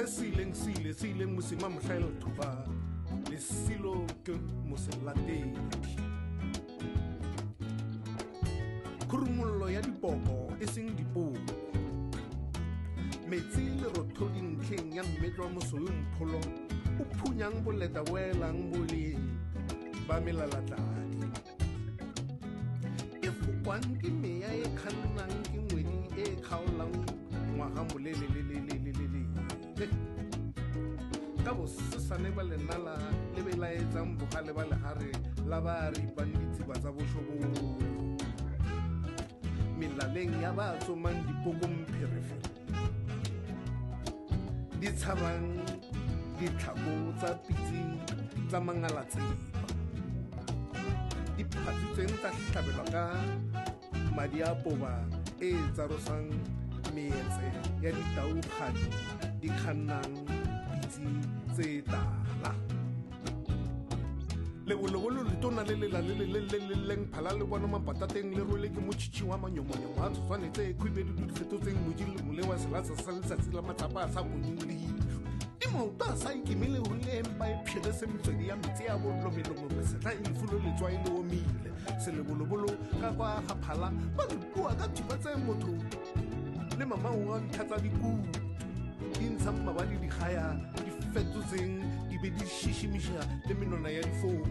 sileng mosima mohlaela thuba le silo ke moselatedi khurumollo ya dipoko e seng dipoko metsi le rothodi ntlheng ya mmetlo wa mosoyo mpholo o phunyang boleta boelang boleng ba melalatladi e fokwang ke meya e kgannang ke ngwedi e kgaolang ngwaga molelelelelelele ka bosesane ba lenala le belaetsang bogale ba legare la ba ripang ditsiba tsa bošobolo melaleng ya ba tsomang dipokong pherefere di tshabang ditlhako tsa pitsing tsa mangalatseba di phatsitsweng tsa hlabelwa ka madi a poba e tsarosang meetse ya ditaukgadi di kgannang pitsi tse tala lebolobolo le tona le leng phala le bona mapatateng le rwele ke motšhitšhi wa manyomonyomo a tshwane tse khwibedu di fetotseng moji le mole wa selatsa sa letsatsi la matsapa a sa boneng leitlho di maoto a sa ikemele go le empa e phirese metswedi ya metsi ya bollo melomo mesetla e lefulo letswai le omile se lebolobolo ka kwa ga phala ba re bua ka thipa tse motho le mamao a ntlha tsa dikutu di ntshang mabadi digaya di fetotseng di be di šišimiša le menona ya difofu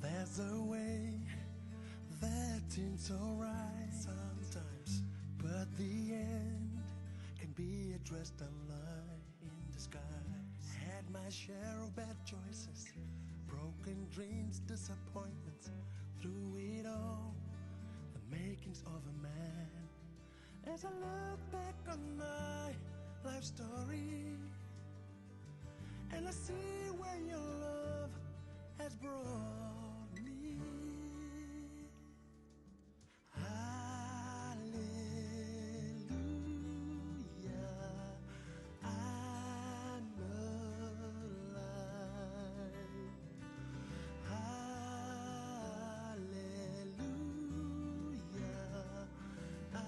There's a way that seems alright sometimes, but the end can be addressed a lie in disguise. Had my share of bad choices, broken dreams, disappointments. Through it all, the makings of a man. As I look back on my life story, and I see where your love has brought me. Hallelujah, I'm alive. Hallelujah, I'm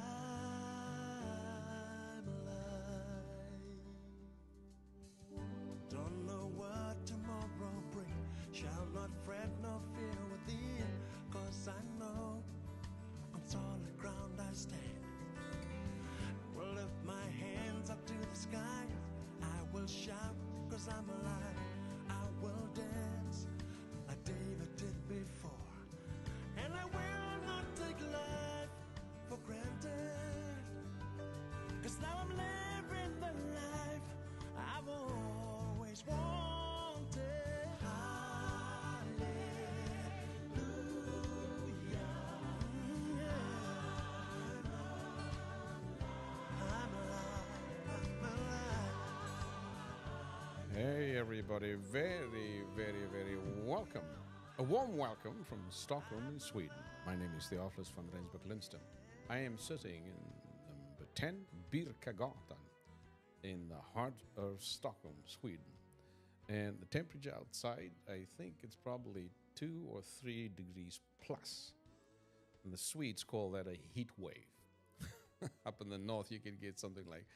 Hey, everybody. Very, very, very welcome. A warm welcome from Stockholm in Sweden. My name is Theophilus van Rensburg Lindström. I am sitting in number 10 Birkagatan in the heart of Stockholm, Sweden. And the temperature outside, I think it's probably 2 or 3 degrees plus. And the Swedes call that a heat wave. Up in the north, you can get something like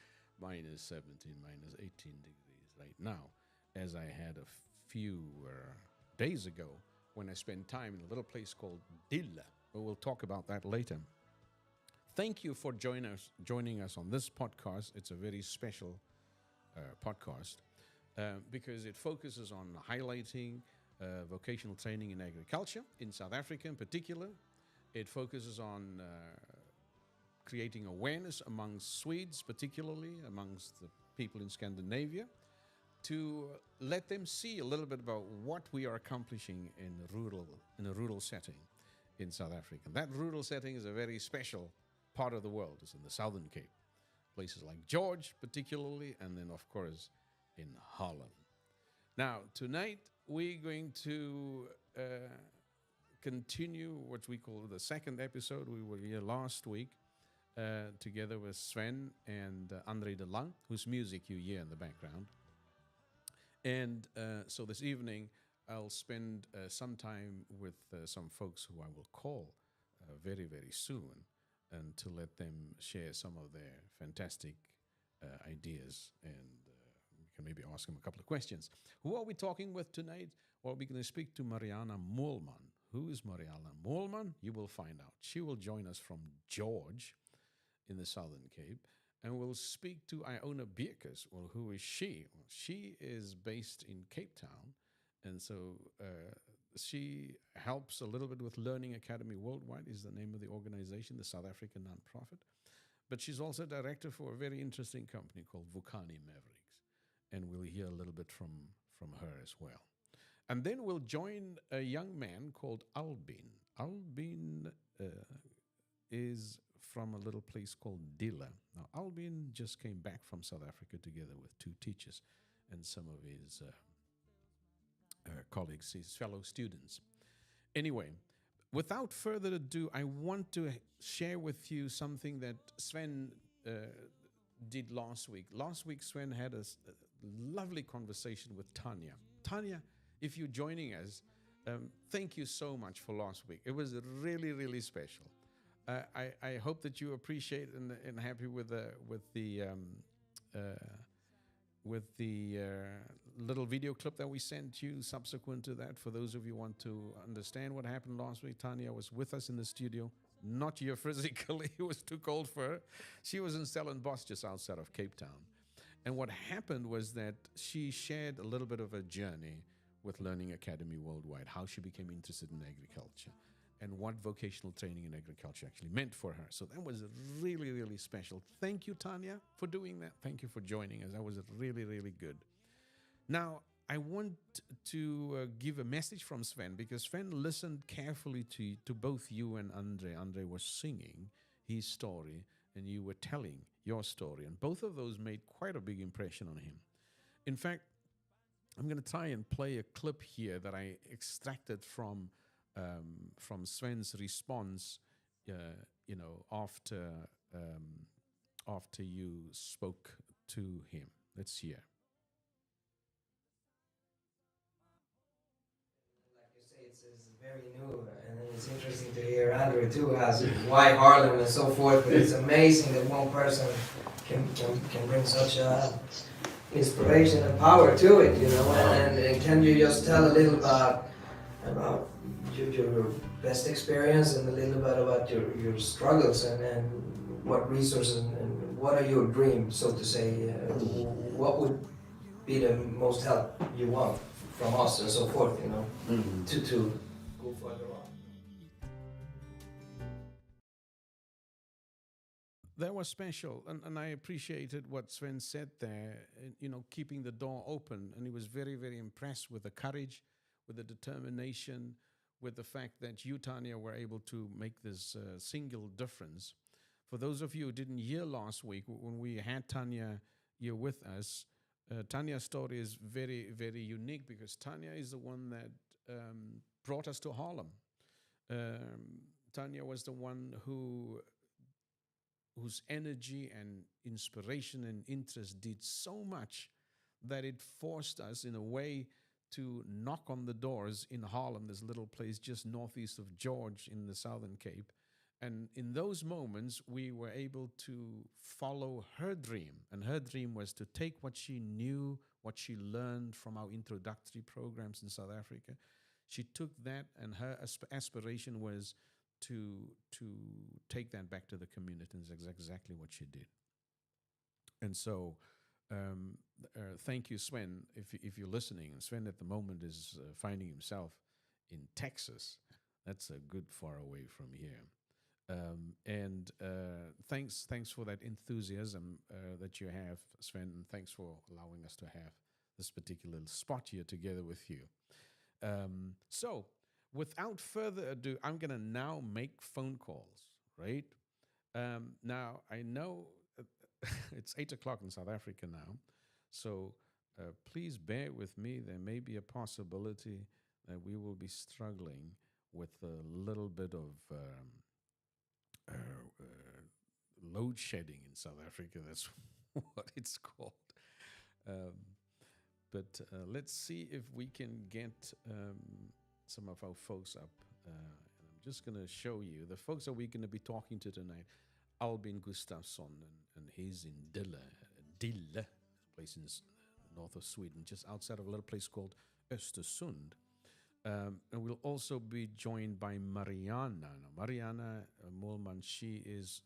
minus 17, minus 18 degrees right now, as I had a few days ago when I spent time in a little place called Dille. But we'll talk about that later. Thank you for joining us on this podcast. It's a very special podcast because it focuses on highlighting vocational training in agriculture in South Africa in particular. It focuses on creating awareness amongst Swedes, particularly amongst the people in Scandinavia, to let them see a little bit about what we are accomplishing in a rural setting in South Africa. That rural setting is a very special part of the world. It's in the Southern Cape, places like George particularly, and then of course in Holland. Now tonight we're going to continue what we call the second episode. We were here last week together with Sven and André de Lang, whose music you hear in the background. And so this evening, I'll spend some time with some folks who I will call very, very soon, and to let them share some of their fantastic ideas, and we can maybe ask them a couple of questions. Who are we talking with tonight? Well, we're going to speak to Mariana Moelman. Who is Mariana Moelman? You will find out. She will join us from George in the Southern Cape. And we'll speak to Iona Bierkes. Well, who is she? Well, she is based in Cape Town. And so she helps a little bit with Learning Academy Worldwide is the name of the organization, the South African nonprofit. But she's also director for a very interesting company called Vukani Mavericks. And we'll hear a little bit from her as well. And then we'll join a young man called Albin. Albin is from a little place called Dille. Now, Albin just came back from South Africa together with 2 teachers and some of his colleagues, his fellow students. Anyway, without further ado, I want to share with you something that Sven did last week. Last week, Sven had a lovely conversation with Tanya. Tanya, if you're joining us, thank you so much for last week. It was really, really special. I hope that you appreciate and happy with the little video clip that we sent you subsequent to that. For those of you who want to understand what happened last week, Tanya was with us in the studio, not here physically. It was too cold for her. She was in Stellenbosch, just outside of Cape Town. And what happened was that she shared a little bit of a journey with Learning Academy Worldwide, how she became interested in agriculture, and what vocational training in agriculture actually meant for her. So that was really, really special. Thank you, Tanya, for doing that. Thank you for joining us. That was really, really good. Now, I want to give a message from Sven, because Sven listened carefully to both you and Andre. Andre was singing his story, and you were telling your story. And both of those made quite a big impression on him. In fact, I'm going to try and play a clip here that I extracted from Sven's response, after you spoke to him. Let's hear. Like you say, it's very new, and it's interesting to hear Andrew too, has why Harlem and so forth. But it's amazing that one person can bring such a inspiration and power to it, And can you just tell a little about your best experience and a little bit about your struggles and what resources and what are your dreams, so to say? What would be the most help you want from us and so forth, to go further on? That was special, and I appreciated what Sven said there, keeping the door open. And he was very, very impressed with the courage, with the determination, with the fact that you, Tanya, were able to make this single difference. For those of you who didn't hear last week, when we had Tanya here with us, Tanya's story is very, very unique because Tanya is the one that brought us to Harlem. Tanya was the one whose energy and inspiration and interest did so much that it forced us, in a way, to knock on the doors in Harlem, this little place just northeast of George in the Southern Cape. And in those moments, we were able to follow her dream. And her dream was to take what she knew, what she learned from our introductory programs in South Africa. She took that, and her aspiration was to take that back to the community. And that's exactly what she did. And so, thank you, Sven, if you're listening. And Sven at the moment is finding himself in Texas. That's a good far away from here. And thanks for that enthusiasm that you have, Sven, and thanks for allowing us to have this particular spot here together with you. So, without further ado, I'm going to now make phone calls, right? Now, I know it's 8 o'clock in South Africa now, so please bear with me. There may be a possibility that we will be struggling with a little bit of load shedding in South Africa. That's what it's called. But let's see if we can get some of our folks up. And I'm just going to show you the folks that we're going to be talking to tonight. Albin Gustafsson, and he's in Dille, place in the north of Sweden, just outside of a little place called Östersund. And we'll also be joined by Mariana. Now, Mariana Mollman, she is,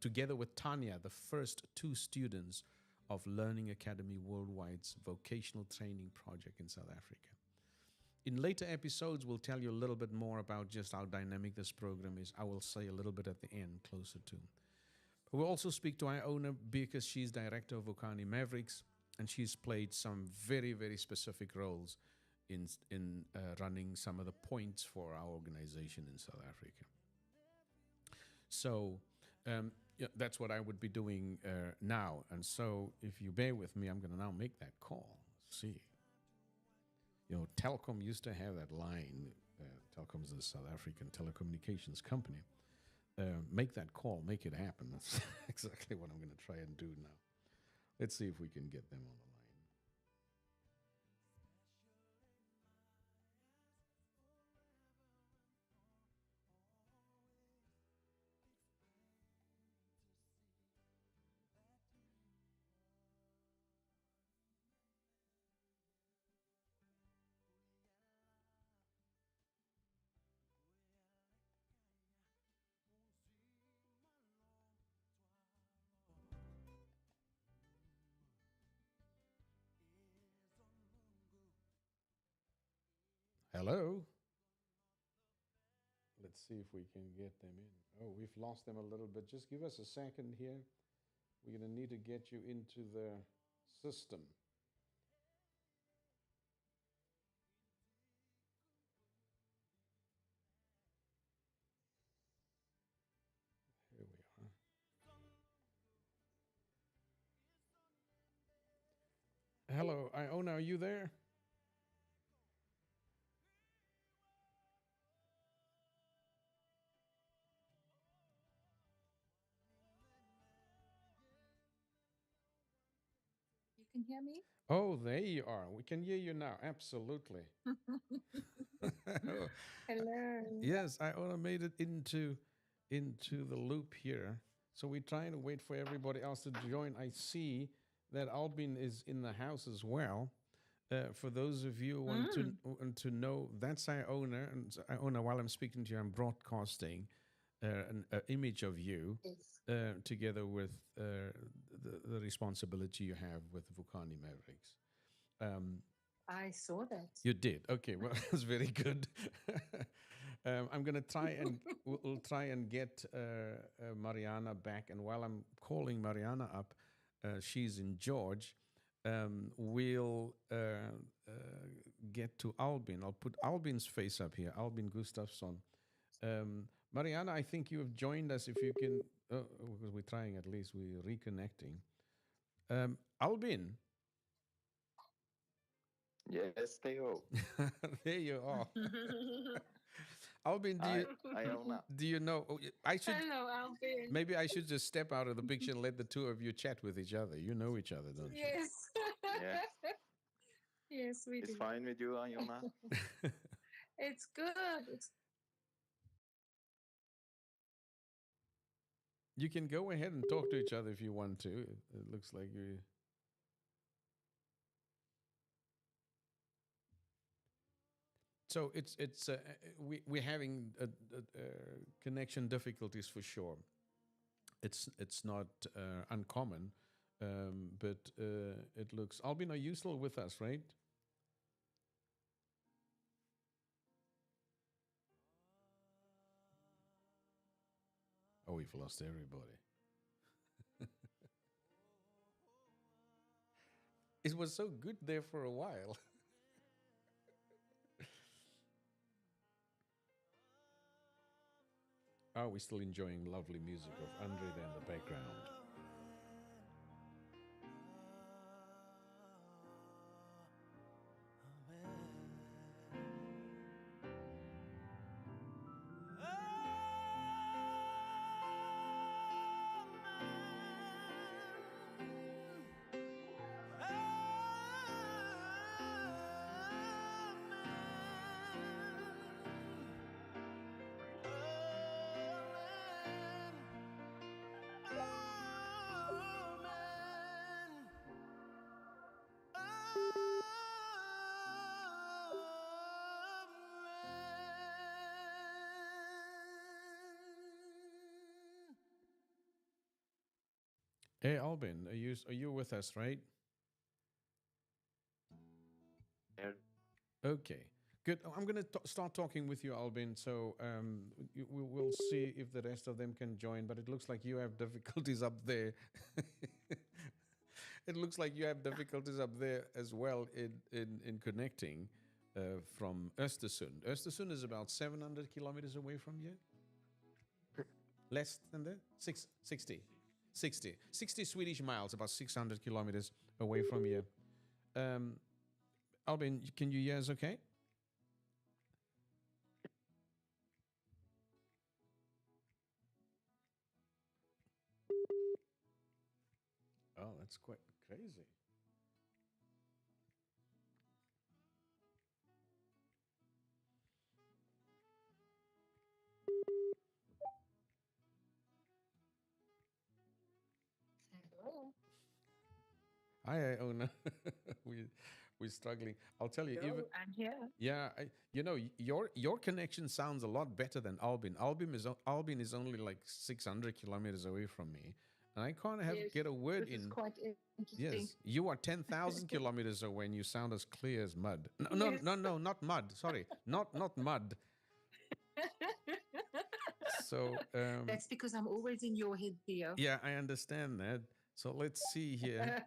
together with Tanya, the first two students of Learning Academy Worldwide's vocational training project in South Africa. In later episodes, we'll tell you a little bit more about just how dynamic this program is. I will say a little bit at the end, closer to. But we'll also speak to our owner because she's director of Vukani Mavericks, and she's played some very, very specific roles in running some of the points for our organization in South Africa. So yeah, that's what I would be doing now. And so if you bear with me, I'm going to now make that call. Let's see. You know, Telkom used to have that line. Telkom is a South African telecommunications company. Make that call, make it happen. That's exactly what I'm going to try and do now. Let's see if we can get them on the line. Hello. Let's see if we can get them in. Oh, we've lost them a little bit. Just give us a second here. We're going to need to get you into the system. Here we are. Hello, Iona, are you there? You can hear me? Oh, there you are. We can hear you now. Absolutely. Hello. Yes, Iona made it into the loop here. So we're trying to wait for everybody else to join. I see that Albin is in the house as well. For those of you who want to know, that's Iona. And Iona, while I'm speaking to you, I'm broadcasting an image of you Yes. together with the responsibility you have with Vukani Mavericks. I saw that. You did. Okay, well, that's very good. I'm going to try and we'll try and get Mariana back. And while I'm calling Mariana up, she's in George. We'll get to Albin. I'll put Albin's face up here, Albin Gustafsson. Mariana, I think you have joined us. If you can, because we're trying at least, we're reconnecting. Albin, Yes, Theo. There you are. Albin, I own that. do you know? I should Hello, Alvin. maybe I should just step out of the picture and let the two of you chat with each other. You know each other, don't Yes. Yeah, Yes, we it's do. fine with you, Iona. you? It's good. It's You can go ahead and talk to each other if you want to. It looks like you. So we're having connection difficulties for sure. It's not uncommon, but it looks. Albin, are you still with us, right? Oh, we've lost everybody. It was so good there for a while. Are we still enjoying lovely music of Andre there in the background? Hey, Albin, are you with us, right? There. Okay, good. I'm going to start talking with you, Albin. So we'll see if the rest of them can join. But it looks like you have difficulties up there. It looks like you have difficulties up there as well in connecting from Östersund. Östersund is about 700 kilometers away from you. Less than that? 60 Swedish miles, about 600 kilometers away from you. Albin, can you hear us okay? Oh, that's quite crazy. hello. Hi, Iona. we we're struggling. I'll tell you, even Hello, I'm here. yeah, your connection sounds a lot better than Albin. Albin is only like 600 kilometers away from me, and I can't Yes, get a word this is in. quite interesting. Yes, you are 10,000 kilometers away, and you sound as clear as mud. No, no, Yes. no, no, not mud. Sorry, not mud. So That's because I'm always in your head, Theo. yeah, I understand that. So let's see here.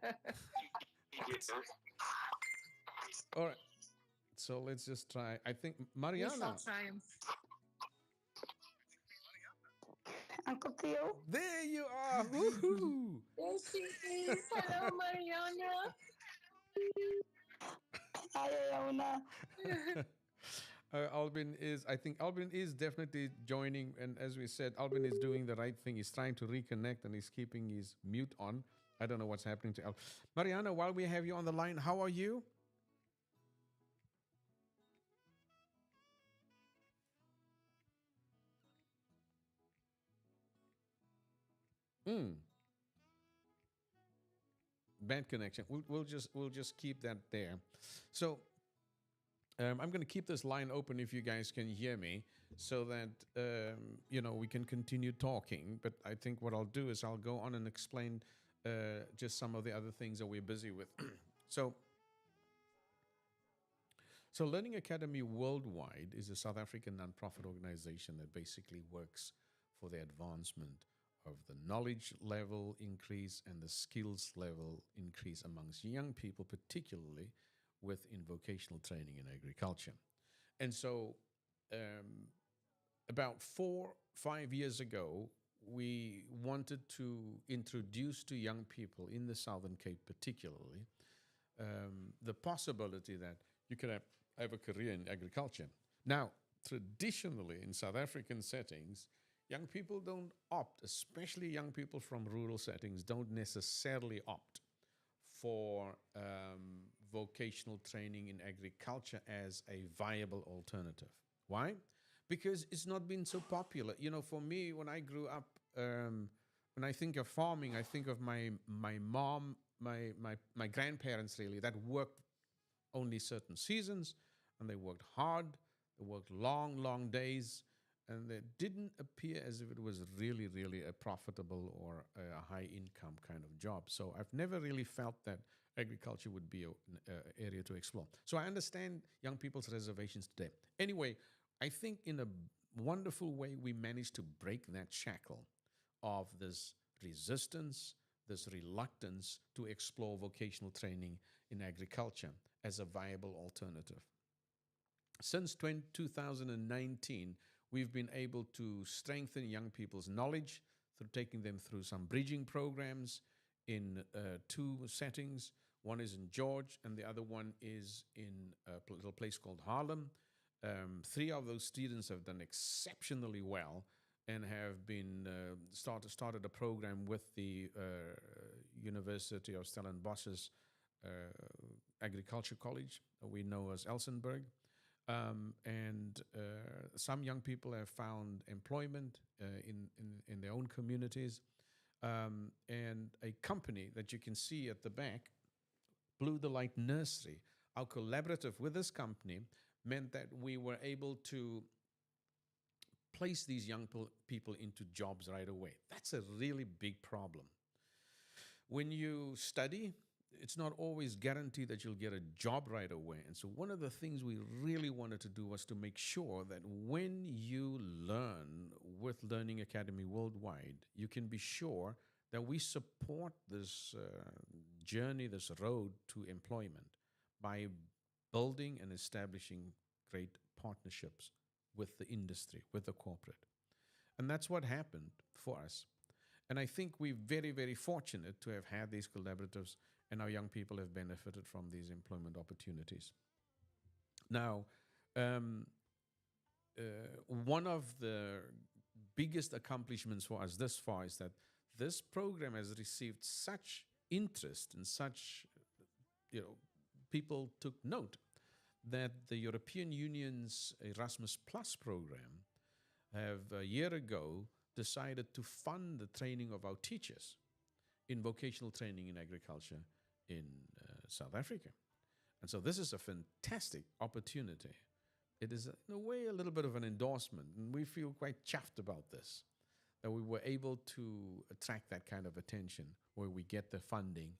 All right. So let's just try. I think We Mariana. shall triumph. Uncle Theo. There you are. Woohoo! There she is. Hello, Mariana. Hi, Iona. I think Albin is definitely joining. And as we said, Albin is doing the right thing. He's trying to reconnect and he's keeping his mute on. I don't know what's happening to Al. Mariana, while we have you on the line, how are you? Bad connection. We'll just keep that there. So I'm going to keep this line open if you guys can hear me, so that we can continue talking. But I think what I'll do is I'll go on and explain just some of the other things that we're busy with. So Learning Academy Worldwide is a South African nonprofit organization that basically works for the advancement of the knowledge level increase and the skills level increase amongst young people, particularly within vocational training in agriculture. And so about 4-5 years ago, we wanted to introduce to young people in the Southern Cape particularly the possibility that you could have a career in agriculture. Now, traditionally in South African settings, young people don't opt, especially young people from rural settings, don't necessarily opt for vocational training in agriculture as a viable alternative. Why? Because it's not been so popular. You know, for me, when I grew up, when I think of farming, I think of my mom, my grandparents really that worked only certain seasons, and they worked hard. They worked long days, and it didn't appear as if it was really a profitable or a high income kind of job. So I've never really felt that agriculture would be an area to explore. So I understand young people's reservations today. Anyway, I think in a wonderful way we managed to break that shackle of this resistance, this reluctance to explore vocational training in agriculture as a viable alternative. Since 2019, we've been able to strengthen young people's knowledge through taking them through some bridging programs in two settings. One is in George, and the other one is in a little place called Harlem. Three of those students have done exceptionally well and have been started a program with the University of Stellenbosch's Agriculture College, we know as Elsenburg. And some young people have found employment in their own communities. And a company that you can see at the back, Blue the Light Nursery, our collaborative with this company meant that we were able to place these young people into jobs right away. That's a really big problem. When you study, it's not always guaranteed that you'll get a job right away. And so one of the things we really wanted to do was to make sure that when you learn with Learning Academy Worldwide, you can be sure that we support this journey, this road to employment by building and establishing great partnerships with the industry, with the corporate. And that's what happened for us. And I think we're very fortunate to have had these collaboratives, and our young people have benefited from these employment opportunities. Now, one of the biggest accomplishments for us this far is that this program has received such interest and such, people took note that the European Union's Erasmus Plus program have a year ago decided to fund the training of our teachers in vocational training in agriculture in South Africa. And so this is a fantastic opportunity. It is, in a way, a little bit of an endorsement, and we feel quite chuffed about this, that we were able to attract that kind of attention where we get the funding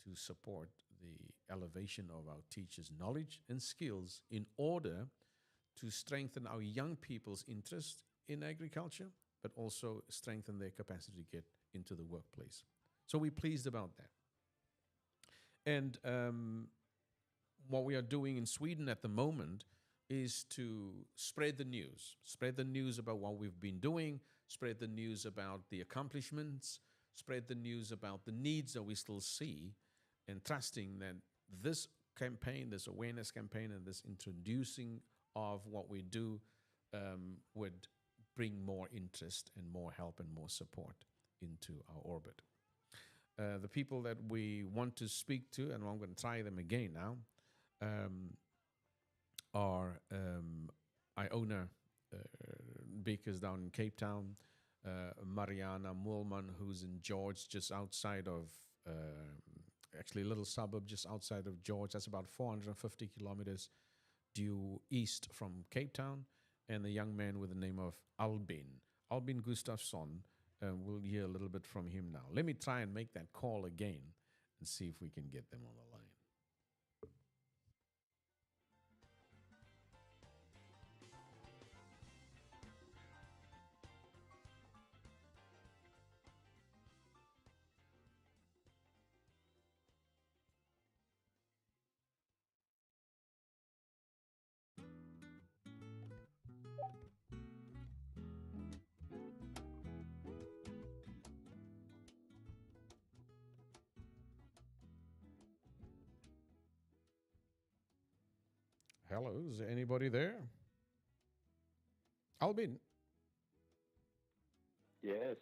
to support the elevation of our teachers' knowledge and skills in order to strengthen our young people's interest in agriculture, but also strengthen their capacity to get into the workplace. So we're pleased about that. And what we are doing in Sweden at the moment is to spread the news about what we've been doing, spread the news about the accomplishments, spread the news about the needs that we still see, and trusting that this campaign, this awareness campaign, and this introducing of what we do would bring more interest and more help and more support into our orbit. The people that we want to speak to, and I'm going to try them again now, are Iona Bakers down in Cape Town, Mariana Mulman, who's in George, just outside of, actually a little suburb just outside of George. That's about 450 kilometers due east from Cape Town, and a young man with the name of Albin Gustafsson. We'll hear a little bit from him now. Let me try and make that call again and see if we can get them on the line. Hello, is there anybody there? Albin. Yes,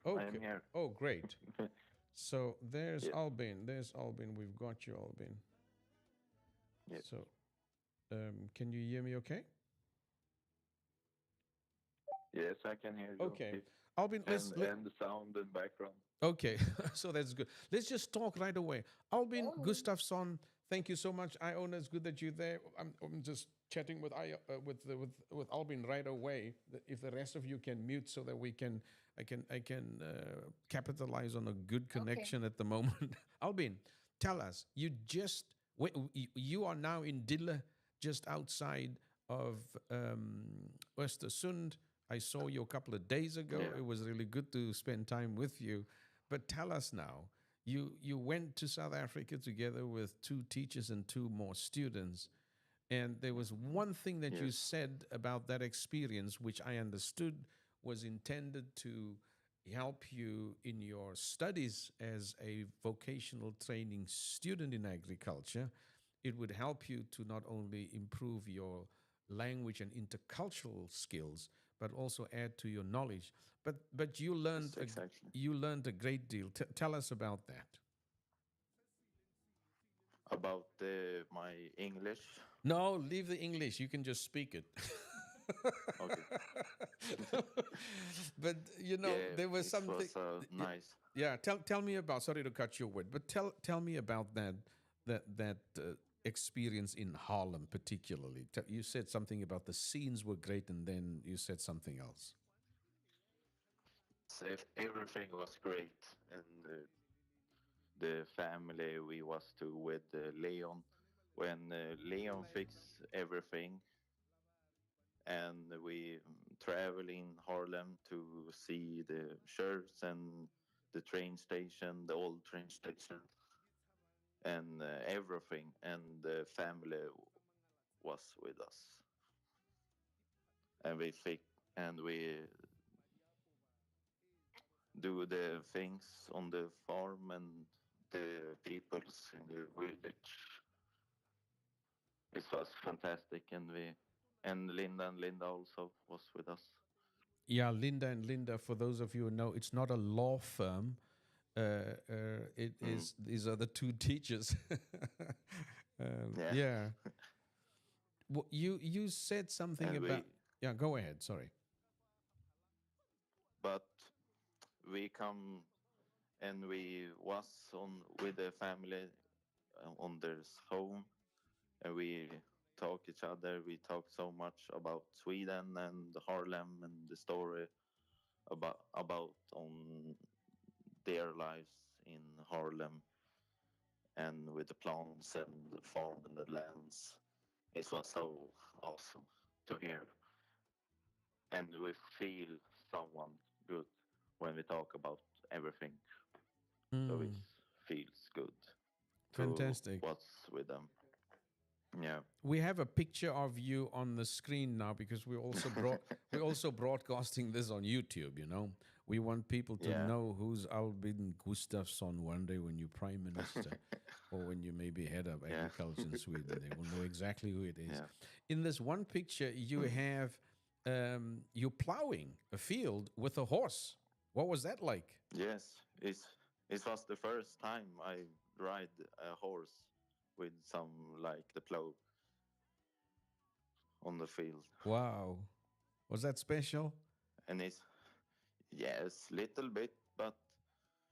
I am Okay. here. Oh, great. So there's Yes, Albin. There's Albin. We've got you, Albin. yes, So, can you hear me okay? yes. I can hear you. Okay. Albin, And the sound and background. okay. So that's good. Let's just talk right away. Albin Gustafsson, thank you so much. Iona, it's good that you're there. I'm just chatting with with Albin right away. If the rest of you can mute so that we can I can capitalize on a good Okay. connection at the moment. Albin, tell us. You are now in Dille, just outside of Östersund. I saw you a couple of days ago. Yeah. It was really good to spend time with you. But tell us now, you went to South Africa together with two teachers and two more students. And there was one thing that you Yes. said about that experience, which I understood was intended to help you in your studies as a vocational training student in agriculture. It would help you to not only improve your language and intercultural skills, but also add to your knowledge. But Yes, exactly. you learned a great deal. Tell us about that. About my English. No, leave the English. You can just speak it. Okay. But you know, Yeah, there was it something. was y- nice. Yeah, tell me about. Sorry to cut your word, but tell me about that experience in Harlem, particularly. You said something about the scenes were great, and then you said something else. So everything was great, and the family we was to with Leon. When Leon fixed everything, and we travel in Harlem to see the church and the train station, the old train station, and everything. And the family was with us, and we do the things on the farm and the peoples in the village. It was fantastic, and Linda also was with us. Yeah, Linda and Linda. For those of you who know, it's not a law firm. It Mm. is. These are the two teachers. Yeah, Yeah. You said something and about. Yeah, go ahead. Sorry. but we come and we was on with the family on their home, and we talk each other. We talk so much about Sweden and Harlem and the story about on their lives in Harlem and with the plants and the farm and the lands. It was so awesome to hear, and we feel someone good when we talk about everything. So it Mm, feels good to fantastic. what's with them. Yeah. We have a picture of you on the screen now because we're also broadcasting this on YouTube. You know, we want people to Yeah. know who's Albin Gustafsson one day when you're prime minister, or when you maybe head of Yeah. agriculture in Sweden. They will know exactly who it is. Yeah. In this one picture, you have you plowing a field with a horse. What was that like? Yes. It was the first time I ride a horse with some like the plow on the field, Wow, was that special? and it's yes little bit, but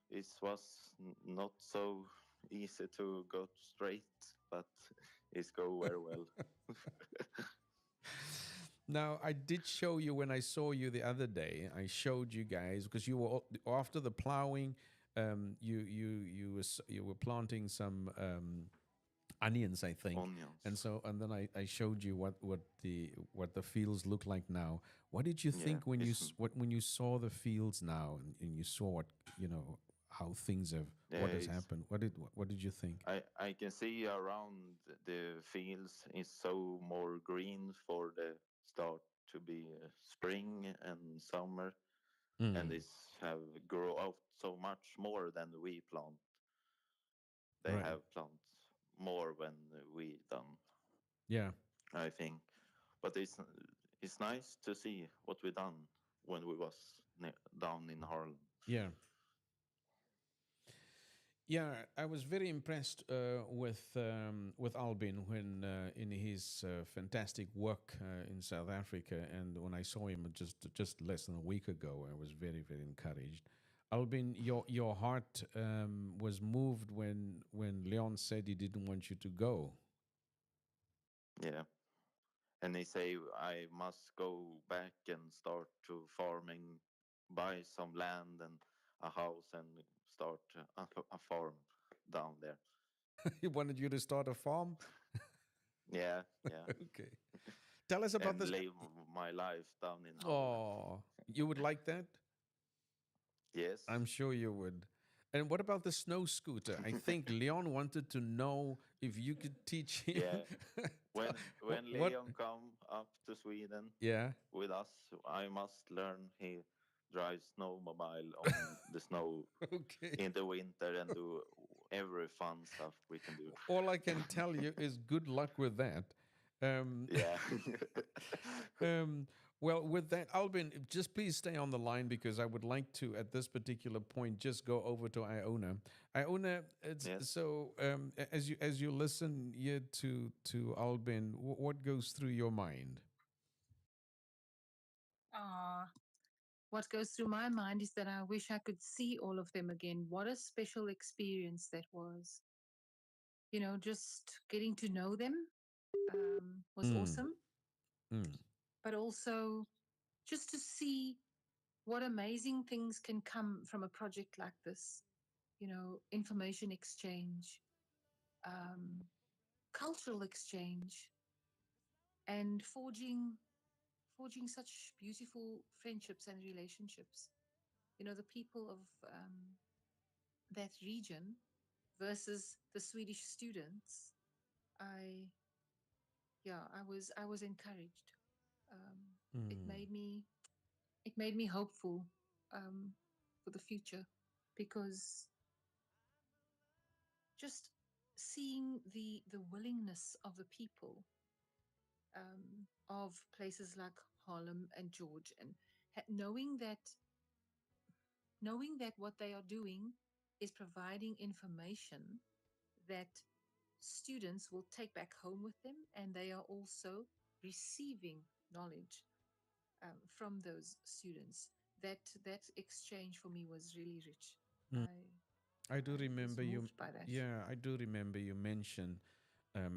it was not so easy to go straight, but it's go very well. Now, I did show you when I saw you the other day. I showed you guys because you were after the plowing. You were planting some onions, I think, Onions. and then I showed you what the fields look like now. What did you Yeah. think when when you saw the fields now, and you saw what how things have Yeah, what has happened? What did you think? I can see around the fields is so more green for the start to be spring and summer, and Mm, it's have grow out so much more than we plant. They right. have plant more when we done. Yeah. I think. But it's nice to see what we done when we was down in Harlem. Yeah. Yeah, I was very impressed with Albin when in his fantastic work in South Africa, and when I saw him just less than a week ago, I was very encouraged. Albin, your heart was moved when Leon said he didn't want you to go. Yeah. And they say I must go back and start to farming, buy some land and a house and start a farm down there. He wanted you to start a farm. Yeah, yeah. Okay, tell us about And this. live my life down in Holland. Oh, you would like that? I'm Yes. sure you would. And what about the snow scooter? I think Leon wanted to know if you could teach him. Yeah. When What? Leon come up to Sweden Yeah. with us, I must learn he drives snowmobile on the snow Okay. in the winter and do every fun stuff we can do. All I can tell you is good luck with that. Um, Yeah. um, well, with that, Albin, just please stay on the line because I would like to, at this particular point, just go over to Iona. Iona, Yes. so as you listen here to Albin, what goes through your mind? Ah, what goes through my mind is that I wish I could see all of them again. What a special experience that was. Just getting to know them was Mm, awesome, mm, but also just to see what amazing things can come from a project like this. Information exchange, um, cultural exchange, and forging such beautiful friendships and relationships. The people of that region versus the Swedish students. I Yeah, I was encouraged. Um, it mm, made me it made me hopeful um, for the future because just seeing the willingness of the people of places like Harlem and George, and knowing that what they are doing is providing information that students will take back home with them, and they are also receiving knowledge from those students. That exchange for me was really rich. mm. I do I was remember you. moved by that. Yeah, I do remember you mentioned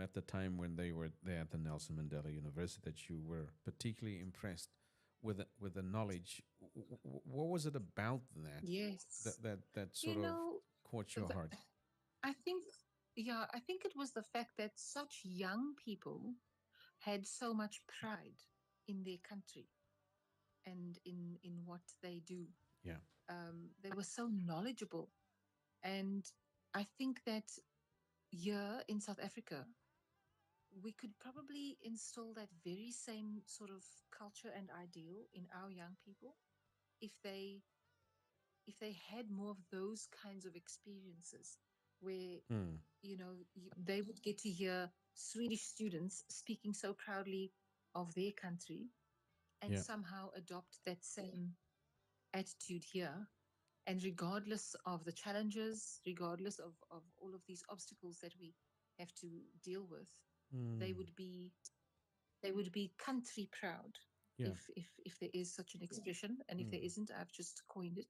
at the time when they were there at the Nelson Mandela University that you were particularly impressed with the knowledge. What was it about that Yes. that You sort of know, caught your the, heart? I think, yeah, I think it was the fact that such young people had so much pride in their country and in what they do. Yeah. They were so knowledgeable, and I think that here in South Africa, we could probably instill that very same sort of culture and ideal in our young people if they had more of those kinds of experiences where Mm, they would get to hear Swedish students speaking so proudly of their country and yeah. somehow adopt that same attitude here. And regardless of the challenges, regardless of all of these obstacles that we have to deal with, they Mm, would be they would be country proud, yeah. if there is such an expression, and if there isn't, I've just coined it,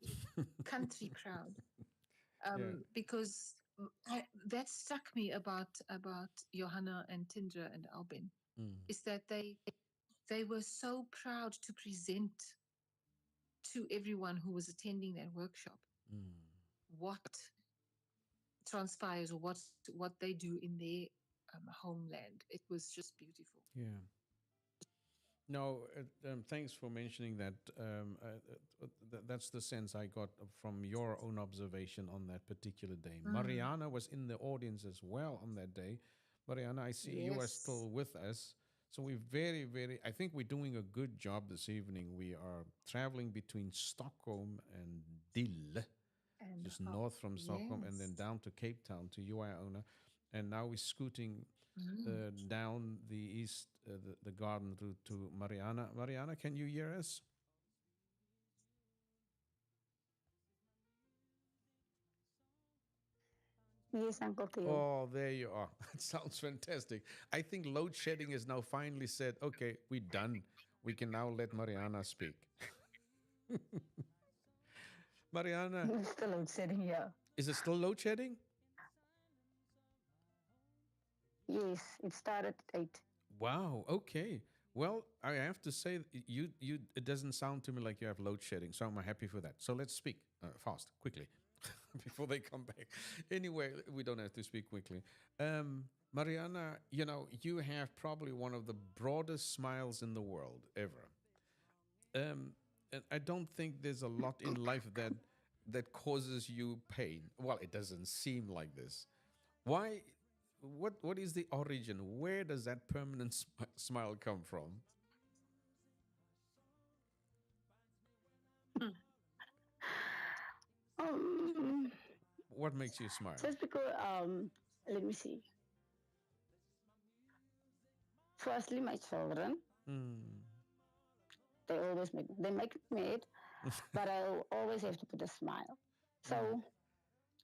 country proud. Yeah. Because that struck me about Johanna and Tindra and Albin, Mm, is that they were so proud to present to everyone who was attending that workshop mm, what transpires or what they do in their homeland. It was just beautiful. yeah. No, thanks for mentioning that. That's the sense I got from your own observation on that particular day. Mm, Mariana was in the audience as well on that day. Mariana, I see you are yes. still with us. So we're I think we're doing a good job this evening. We are traveling between Stockholm and Dille, And just north from Stockholm, and then yes. down to Cape Town to Iona. And now we're scooting Mm, down the east the garden route to Mariana. Mariana, can you hear us? Yes, Uncle Theo. Oh, there you are. It sounds fantastic. I think load shedding has now finally said, okay, we're done. We can now let Mariana speak. Mariana, It's still load setting here. is it still load shedding? Yes, it started at 8. Wow. Okay. Well, I have to say, you. It doesn't sound to me like you have load shedding, so I'm happy for that. So let's speak fast, quickly, before they come back. Anyway, we don't have to speak quickly. Mariana, you have probably one of the broadest smiles in the world ever. And I don't think there's a lot in life that causes you pain. Well, it doesn't seem like this. Why? What is the origin? Where does that permanent smile come from? Um, What makes you smile? just because, let me see. Firstly, my children, Mm. they make me mad, but I always have to put a smile. Mm. So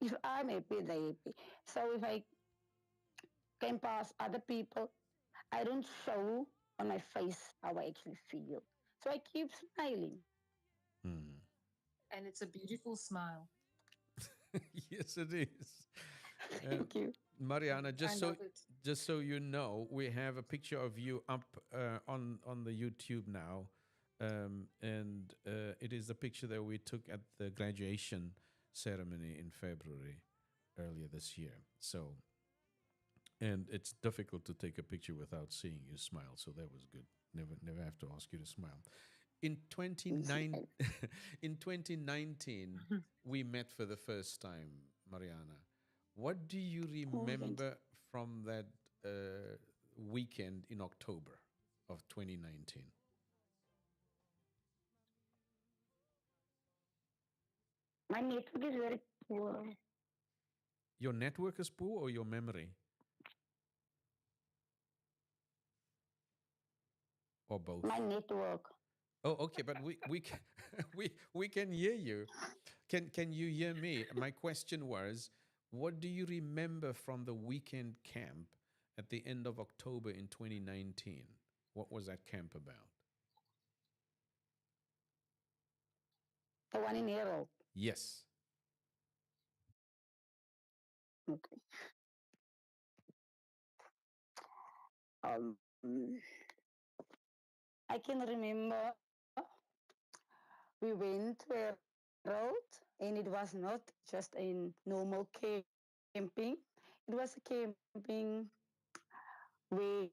if I'm happy, they're happy. So if I can pass other people, I don't show on my face how I actually feel. So I keep smiling. Mm. And it's a beautiful smile. Yes, it is. Uh, Thank you. Mariana, I love it. just so you know, we have a picture of you up on the YouTube now, and it is the picture that we took at the graduation ceremony in February earlier this year. So, and it's difficult to take a picture without seeing you smile. So that was good. Never have to ask you to smile. In 29 in 2019, we met for the first time, Mariana. What do you Oh, thank remember from that weekend in October of 2019? My network is very poor. Your network is poor or your memory or both? My network. Oh, okay, but we can, we can hear you. Can you hear me? My question was, what do you remember from the weekend camp at the end of October in 2019? What was that camp about? The one in Europe. Yes. Okay. Um, I can remember we went to a road and it was not just a normal camping. It was a camping where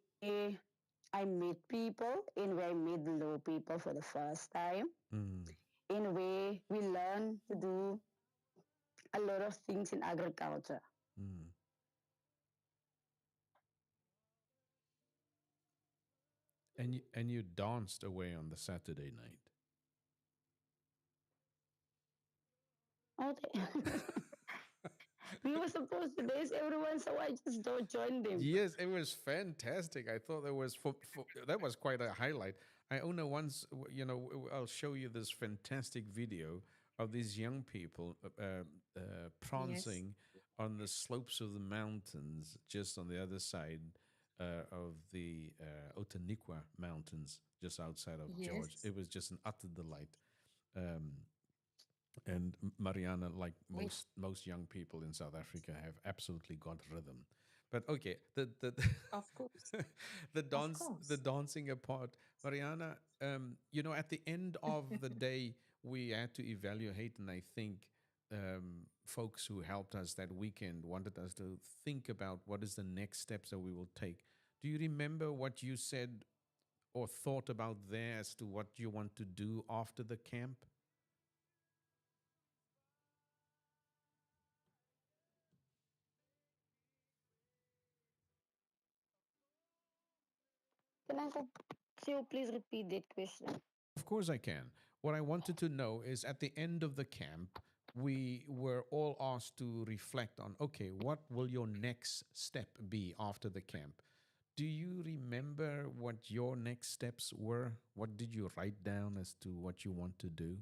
I met people and where I met the low people for the first time, Mm, in where we learned to do a lot of things in agriculture. mm. And you danced away on the Saturday night. Oh, we were supposed to dance everyone, so I just don't join them. Yes, it was fantastic. I thought that was that was quite a highlight. I know once, I'll show you this fantastic video of these young people Yes. prancing on the slopes of the mountains, just on the other side of the Otaniqua Mountains, just outside of George. Yes. It was just an utter delight. Um, and Mariana, like We, most young people in South Africa, have absolutely got rhythm. But okay, the of course. Of the course. dancing apart, Mariana. At the end of the day, we had to evaluate, and I think folks who helped us that weekend wanted us to think about what is the next steps that we will take. Do you remember what you said or thought about there as to what you want to do after the camp? Can Uncle Theo please repeat that question? Of course, I can. What I wanted to know is at the end of the camp, we were all asked to reflect on okay, what will your next step be after the camp? Do you remember what your next steps were? What did you write down as to what you want to do?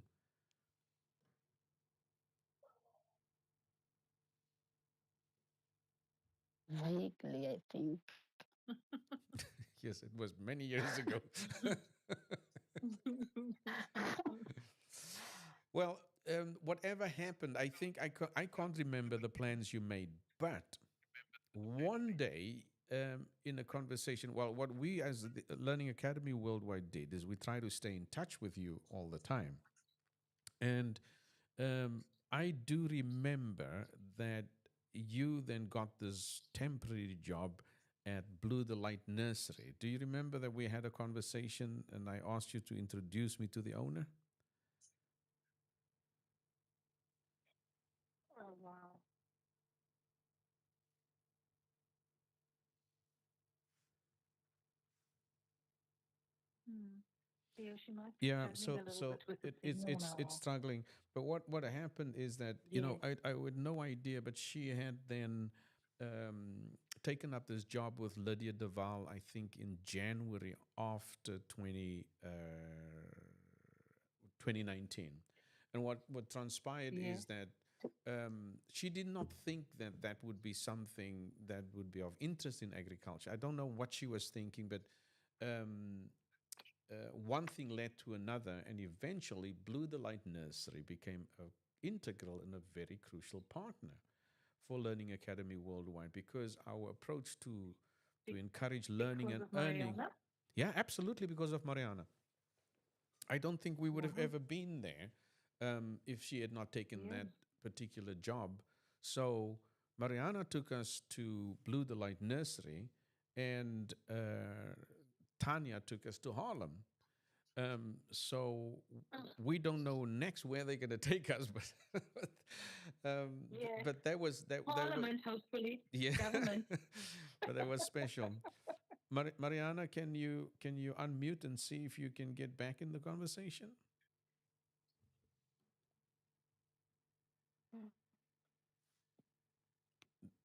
Vaguely, I think. Yes, it was many years ago. Well, whatever happened, I think I can't remember the plans you made, but one day in a conversation, well, what we as the Learning Academy Worldwide did is we try to stay in touch with you all the time. And I do remember that you then got this temporary job at Blue the Light Nursery. Do you remember that we had a conversation and I asked you to introduce me to the owner? Oh, wow. Hmm. Yeah, she might be Yeah, struggling so a little so bit with the it's signal it's now. struggling. But what happened is that Yes. I had no idea, but she had then taken up this job with Lydia Deval, I think in January after 2019. And what transpired Yeah. is that she did not think that that would be something that would be of interest in agriculture. I don't know what she was thinking, but um, one thing led to another, and eventually Blue the Light Nursery became an integral and a very crucial partner for Learning Academy Worldwide because our approach to encourage learning Because and of earning, Mariana. yeah, absolutely because of Mariana. I don't think we would have Uh-huh. ever been there if she had not taken Yeah. that particular job. So Mariana took us to Blue the Light Nursery, and Tanya took us to Harlem. So we don't know next where they're going to take us, Yeah. but that was that was Parliament, hopefully. yeah, Government. but that was special. Mariana, can you unmute and see if you can get back in the conversation?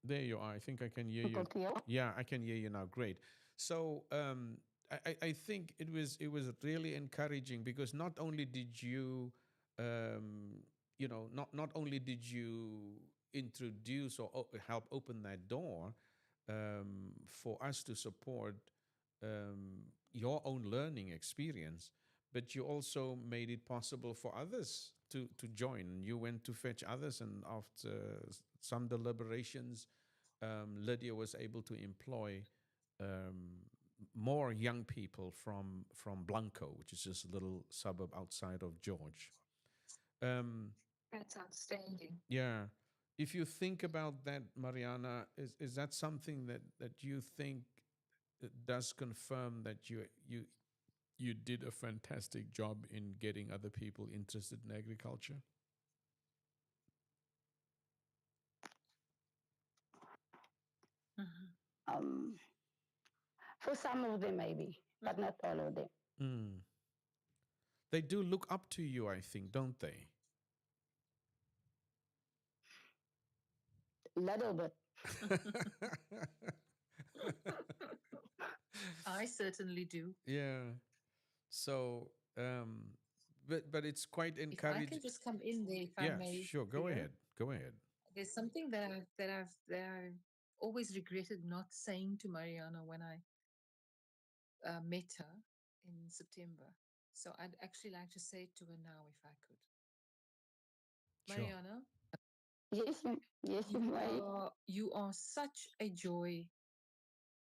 There you are. I think I can hear you. Tokyo. Yeah, I can hear you now. Great. So I think it was really encouraging because not only did you not only did you introduce or help open that door for us to support your own learning experience, but you also made it possible for others to join. You went to fetch others, and after some deliberations, Lydia was able to employ um, more young people from Blanco, which is just a little suburb outside of George. Um, That's outstanding. yeah. If you think about that, Mariana, is that something that you think does confirm that you did a fantastic job in getting other people interested in agriculture? Mhm. Um, for some of them, maybe, but not all of them. Mm. They do look up to you, I think, don't they? Little bit. I certainly do. Yeah. So, but it's quite If I encouraging. can just come in there, if I Yeah, may, sure. Go Theo, ahead. Go ahead. there's something that I've always regretted not saying to Mariana when I met her in September. So I'd actually like to say it to her now, if I could. Sure. Mariana, Yes, you may. you are such a joy.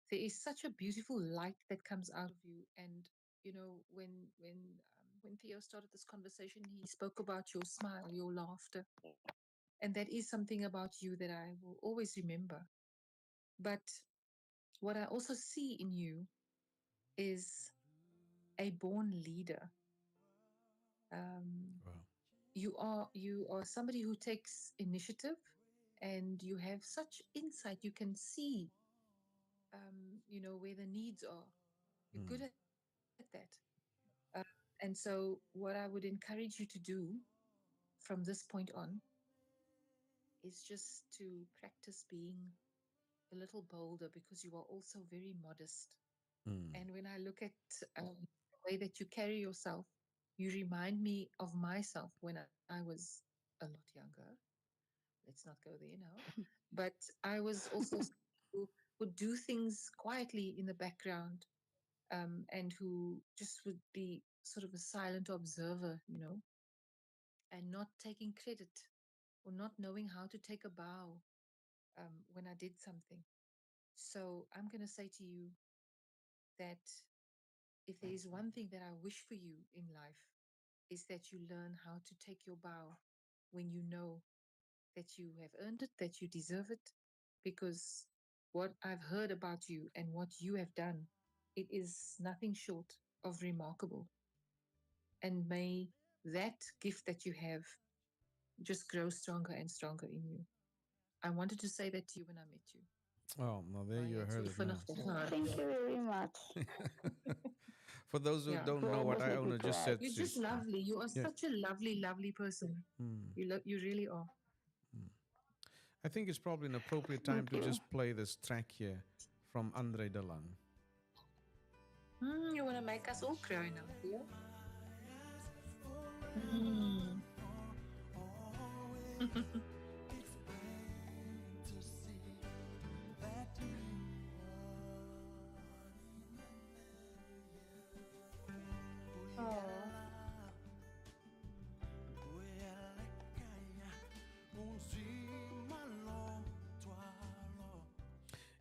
There is such a beautiful light that comes out of you. And when Theo started this conversation, he spoke about your smile, your laughter, and that is something about you that I will always remember. But what I also see in you is a born leader. Um, Wow. you are somebody who takes initiative, and you have such insight. You can see, where the needs are. You're good Mm. at that. Uh, and so, what I would encourage you to do from this point on is just to practice being a little bolder because you are also very modest. Mm. And when I look at the way that you carry yourself, you remind me of myself when I was a lot younger. Let's not go there now. But I was also who would do things quietly in the background, and who just would be sort of a silent observer, and not taking credit or not knowing how to take a bow when I did something. So I'm going to say to you that if there is one thing that I wish for you in life, is that you learn how to take your bow when you know that you have earned it, that you deserve it, because what I've heard about you and what you have done, it is nothing short of remarkable. And may that gift that you have just grow stronger and stronger in you. I wanted to say that to you when I met you. Oh, well, there you Baie het heard so it now. vinnig gegaan. Thank you very much. For those who Yeah. don't You know what almost make me Iona just cry. said, You're just she's lovely. You are yeah. such a lovely, lovely person. You really are. I think it's probably an appropriate time Thank to you. just play this track here from Andre Delan. You want to make us all cry now, dear? Mm. Oh.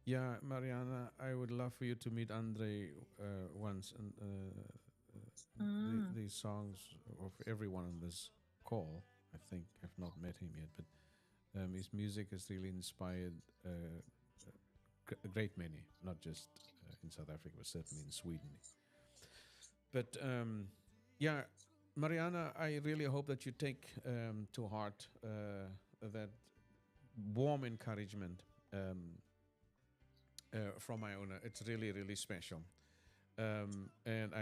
Yeah, Mariana, I would love for you to meet Andre once. And Mm. these songs of everyone on this call, I think I've not met him yet, but his music has really inspired a great many, not just in South Africa, but certainly in Sweden. But yeah, Mariana, I really hope that you take to heart that warm encouragement from Iona. It's really, really special. And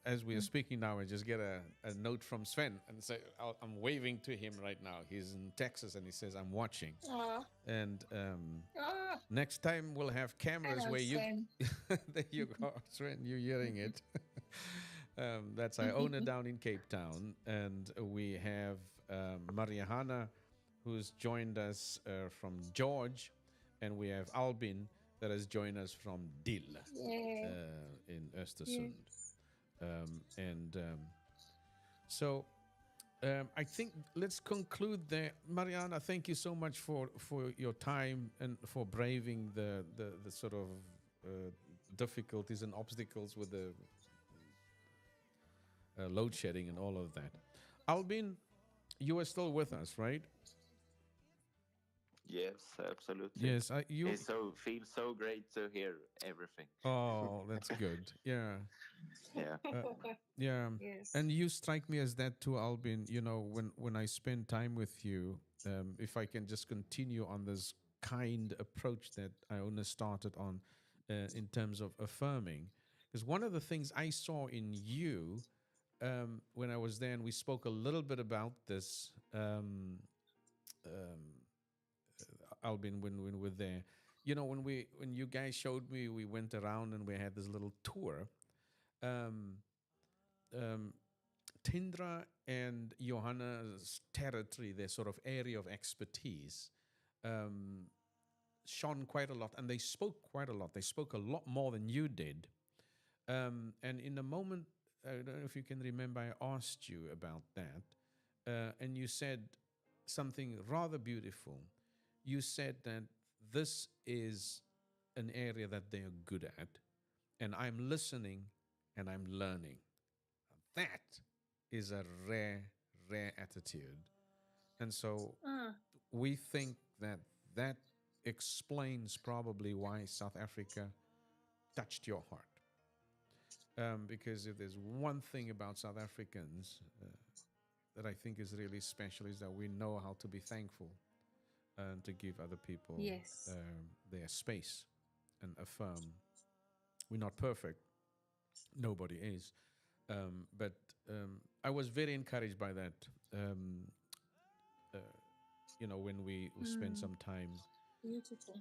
as we are speaking now, I just get a note from Sven and say, I'm waving to him right now. He's in Texas and he says, I'm watching. Oh. And Ah. next time we'll have cameras Hello, where you, Sven. there you go, Sven, you're hearing it. That's Iona down in Cape Town. And we have Mariana, who's joined us from George. And we have Albin that has joined us from Dill Yeah. in Yeah. Östersund. So I think let's conclude there. Mariana, thank you so much for your time and for braving the sort of difficulties and obstacles with the load shedding and all of that. Albin, you are still with us, right? Yes, absolutely. Yes, you. It feels so great to hear everything. Oh, that's good. Yeah. Yeah. Yeah, Yes. and you strike me as that too, Albin. You know, when I spend time with you, if I can just continue on this kind approach that Iona started on, in terms of affirming, because one of the things I saw in you when I was there, and we spoke a little bit about this, Albin, when we were there. You know, when you guys showed me, we went around and we had this little tour. Um, Tindra and Johanna's territory, their sort of area of expertise, shone quite a lot, and they spoke quite a lot. They spoke a lot more than you did. And in a moment, I don't know if you can remember, I asked you about that, and you said something rather beautiful. You said that this is an area that they are good at, and I'm listening and I'm learning. That is a rare, rare attitude. And so Ah. we think that that explains probably why South Africa touched your heart. Because if there's one thing about South Africans that I think is really special, is that we know how to be thankful and to give other people Yes. their space and affirm. We're not perfect. Nobody is. But I was very encouraged by that. You know, when we spent some time Beautiful.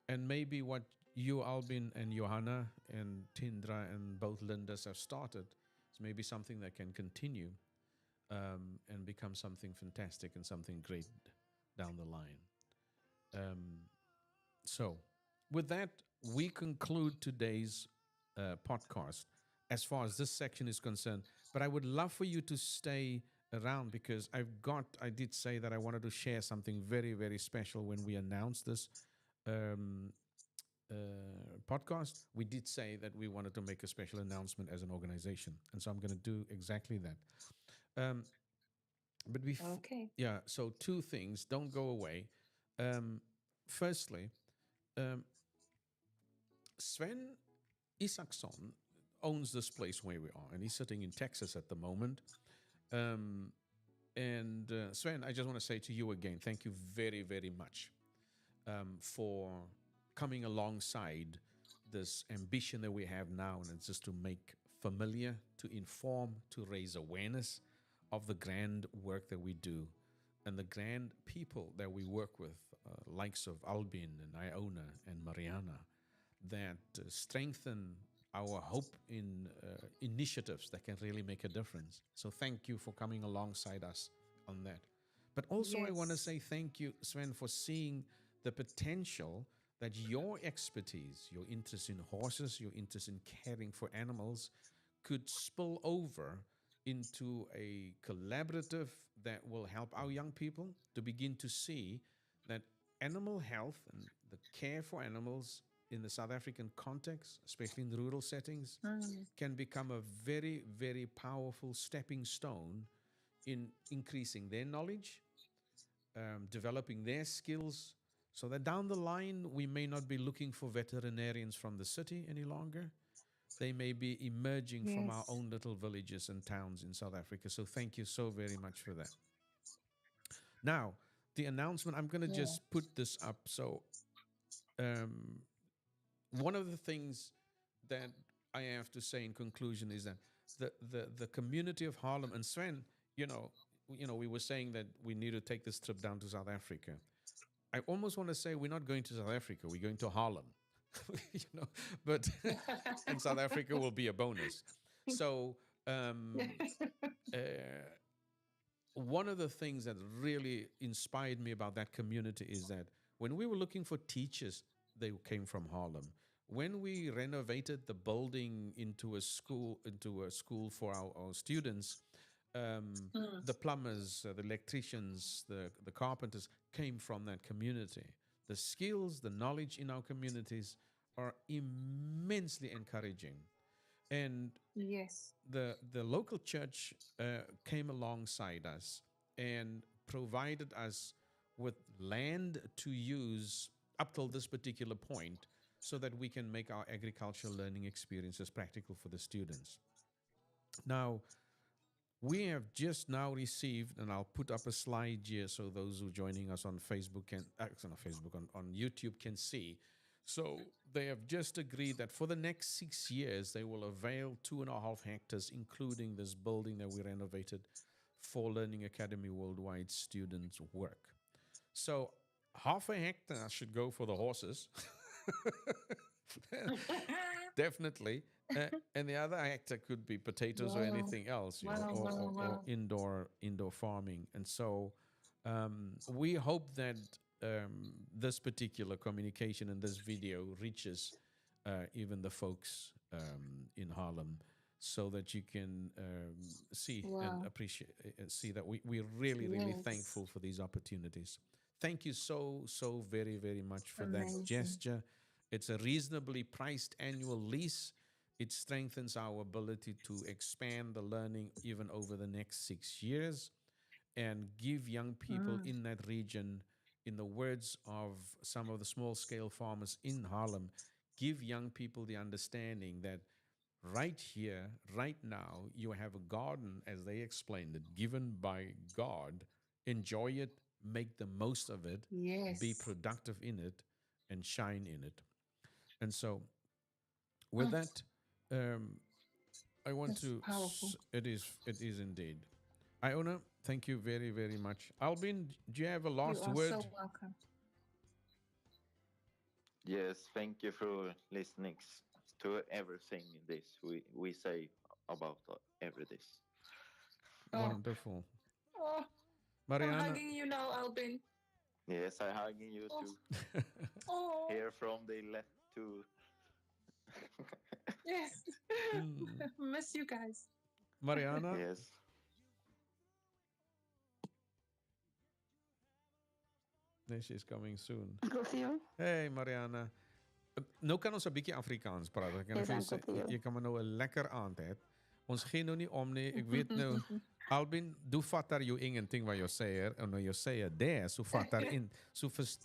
And maybe what you, Albin, and Johanna, and Tindra, and both Lindas have started is maybe something that can continue and become something fantastic and something great down the line. So, with that, we conclude today's podcast as far as this section is concerned. But I would love for you to stay around because I did say that I wanted to share something very, very special when we announced this um, podcast. We did say that we wanted to make a special announcement as an organization. And so I'm going to do exactly that. Um, but Okay. yeah, so two things, don't go away. Firstly, um, Sven Isaacson owns this place where we are, and he's sitting in Texas at the moment. Um, and Sven, I just want to say to you again, thank you very, very much for coming alongside this ambition that we have now, and it's just to make familiar, to inform, to raise awareness of the grand work that we do and the grand people that we work with, likes of Albin and Iona and Mariana, that strengthen our hope in initiatives that can really make a difference. So thank you for coming alongside us on that. But also, I want to Yes. say thank you, Sven, for seeing the potential that your expertise, your interest in horses, your interest in caring for animals could spill over into a collaborative that will help our young people to begin to see that animal health and the care for animals in the South African context, especially in rural settings, Mm. can become a very, very powerful stepping stone in increasing their knowledge, developing their skills, so that down the line we may not be looking for veterinarians from the city any longer. They may be emerging from our Yes. own little villages and towns in South Africa. So thank you so very much for that. Now, the announcement, I'm going to Yeah. just put this up. So, um, one of the things that I have to say in conclusion is that the community of Harlem and Sven, we were saying that we need to take this trip down to South Africa. I almost want to say we're not going to South Africa, we're going to Harlem, but and South Africa will be a bonus. So uh, one of the things that really inspired me about that community is that when we were looking for teachers, they came from Harlem. When we renovated the building into a school for our students, Mm. the plumbers, the electricians, the carpenters came from that community. The skills, the knowledge in our communities are immensely encouraging. And Yes. the local church came alongside us and provided us with land to use up till this particular point so that we can make our agricultural learning experiences practical for the students. Now, we have just now received, and I'll put up a slide here so those who are joining us on Facebook can, actually not Facebook, on YouTube can see. So they have just agreed that for the next 6 years, they will avail 2.5 hectares, including this building that we renovated for Learning Academy Worldwide students' work. So half a hectare should go for the horses. Definitely. And the other hectare could be potatoes or Wow. anything else, Wow. Wow. or Wow. indoor farming. And so we hope that this particular communication and this video reaches even the folks in Harlem, so that you can see and Wow. appreciate, see that we're really, really Yes. thankful for these opportunities. Thank you so very, very much for that Amazing. gesture. It's a reasonably priced annual lease. It strengthens our ability to expand the learning even over the next 6 years and give young people Mm. in that region, in the words of some of the small scale farmers in Harlem, give young people the understanding that right here, right now, you have a garden, as they explained it, given by God. Enjoy it, make the most of it, be Yes. productive in it, and shine in it. And so, with Mm. that, um, I want That's to. powerful. It is indeed. Iona, thank you very, very much. Albin, do you have a You last are so word? welcome. Yes, thank you for listening to everything this we say about every this. Oh, Wonderful. oh, I'm Mariana. hugging you now, Albin. Yes, I hugging you Oh, too. oh, Here from the left to yes. Mm. Miss you guys. Mariana. yes. Nee, she's coming soon. Uncle Theo? Hey Mariana. Nou kan ons 'n bietjie Afrikaans praat. Ek kan Yes, vir jou Uncle sê Theo. jy kan maar nou 'n lekker aand hê. Ons gee nou nie om nie. Ek weet nou Albin, du fattar ju ingenting vad jag säger och när jag säger det så fattar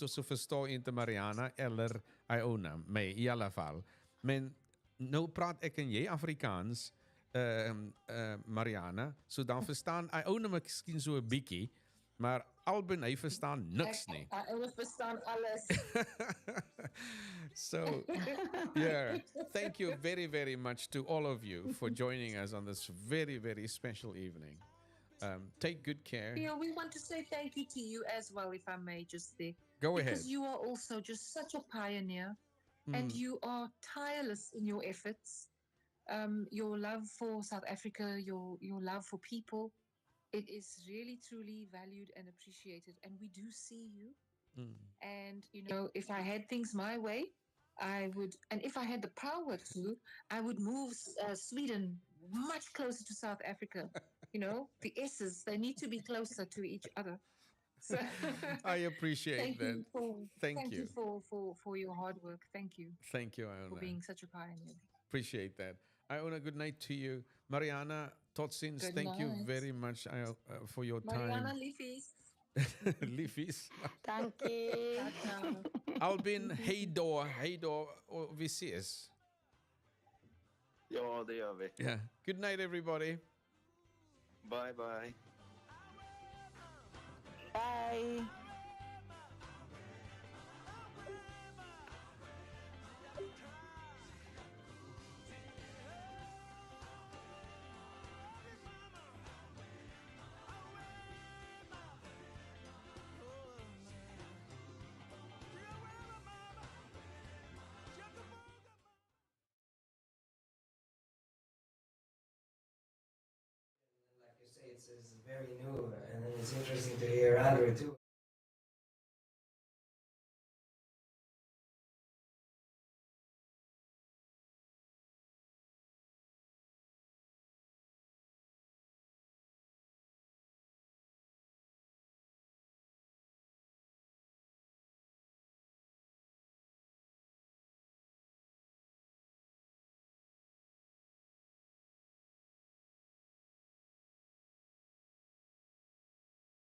så förstår inte Mariana eller Iona mig i alla fall. Men nu praat ek en jy Afrikaans Mariana, so dan verstaan Iona miskien so 'n bietjie, maar Albin hy verstaan niks nie. I understand alles. So, yeah, thank you very, very much to all of you for joining us on this very, very special evening. Take good care. Theo, we want to say thank you to you as well, if I may just say. Go ahead. Because you are also just such a pioneer and you are tireless in your efforts. Your love for South Africa, your love for people, it is really truly valued and appreciated. And we do see you. And you know, if I had things my way, I would, and if I had the power to, I would move Sweden much closer to South Africa. You know, the S's, they need to be closer to each other. So I appreciate thank that. you for Thank you. for your hard work. Thank you Thank you, for Iona. being such a pioneer. Appreciate that. Iona, good night to you. Mariana, tot ziens. Good Thank you night. very much for your Mariana time. Leafies. Liefjes. Thank you. Tata. Albin, hej då och vi ses. Ja, det gör vi. Yeah. Good night everybody. Bye bye. Bye. Like you say, it's very new, and then it's interesting to hear Andrew too.